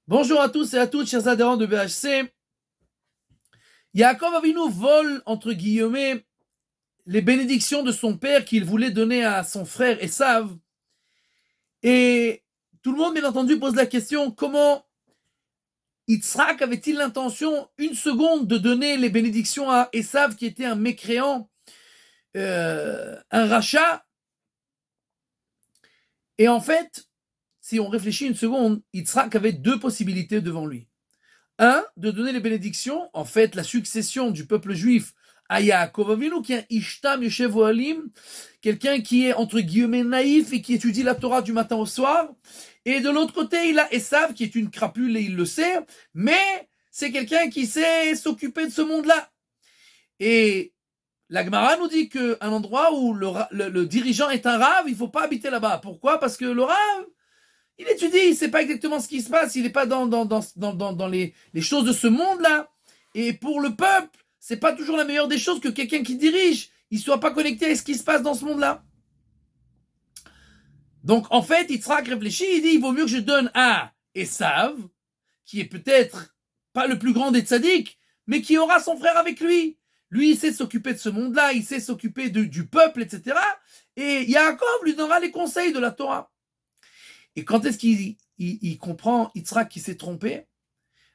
Bonjour à tous et à toutes, chers adhérents de BHC. Yaakov Avinu vole, entre guillemets, les bénédictions de son père qu'il voulait donner à son frère Esav. Et tout le monde, bien entendu, pose la question, comment Yitzhak avait-il l'intention, une seconde, de donner les bénédictions à Esav, qui était un mécréant, un rachat. Et en fait, si on réfléchit une seconde, Yitzhak avait deux possibilités devant lui. Un, de donner les bénédictions, en fait, la succession du peuple juif à Yaakov Avinu, qui est un Ishtam Yoshev Ohalim, quelqu'un qui est, entre guillemets, naïf et qui étudie la Torah du matin au soir. Et de l'autre côté, il a Esav, qui est une crapule et il le sait, mais c'est quelqu'un qui sait s'occuper de ce monde-là. Et la Gemara nous dit qu'un endroit où le dirigeant est un rave, il ne faut pas habiter là-bas. Pourquoi? Parce que le rave, il étudie, il ne sait pas exactement ce qui se passe, il n'est pas dans les choses de ce monde-là. Et pour le peuple, c'est pas toujours la meilleure des choses que quelqu'un qui dirige, il ne soit pas connecté à ce qui se passe dans ce monde-là. Donc en fait, Yitzhak réfléchit, il dit, il vaut mieux que je donne à Esav, qui est peut-être pas le plus grand des tzaddik, mais qui aura son frère avec lui. Lui, il sait s'occuper de ce monde-là, il sait s'occuper du peuple, etc. Et Yaakov lui donnera les conseils de la Torah. Et quand est-ce qu'il comprend Yitzhak qui s'est trompé?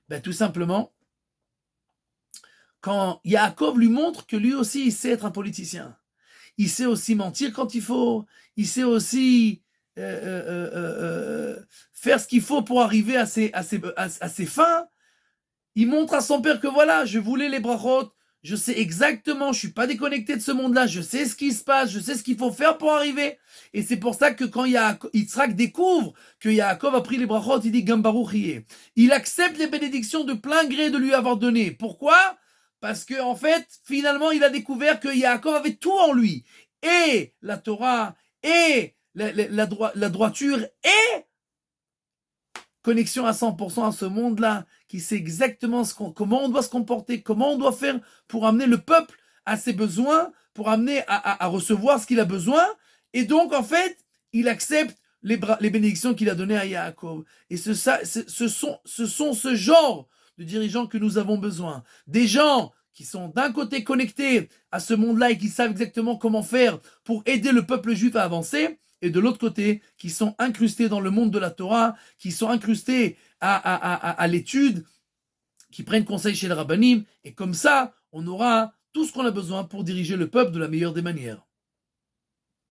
Ben, tout simplement, quand Yaakov lui montre que lui aussi, il sait être un politicien. Il sait aussi mentir quand il faut. Il sait aussi faire ce qu'il faut pour arriver à ses fins. Il montre à son père que voilà, je voulais les brachot, je sais exactement, je suis pas déconnecté de ce monde-là, je sais ce qui se passe, je sais ce qu'il faut faire pour arriver. Et c'est pour ça que quand Yitzhak découvre que Yaakov a pris les brachot, il dit Gambarouchiye. Il accepte les bénédictions de plein gré de lui avoir donné. Pourquoi? Parce que en fait, finalement, il a découvert que Yaakov avait tout en lui. Et la Torah, et la droiture, et connexion à 100% à ce monde-là, qui sait exactement comment on doit se comporter, comment on doit faire pour amener le peuple à ses besoins, pour amener à recevoir ce qu'il a besoin. Et donc, en fait, il accepte les bénédictions qu'il a données à Yaakov. Et ce sont ce genre de dirigeants que nous avons besoin. Des gens qui sont d'un côté connectés à ce monde-là et qui savent exactement comment faire pour aider le peuple juif à avancer, et de l'autre côté, qui sont incrustés dans le monde de la Torah, qui sont incrustés à l'étude, qui prennent conseil chez le rabbanim, et comme ça, on aura tout ce qu'on a besoin pour diriger le peuple de la meilleure des manières.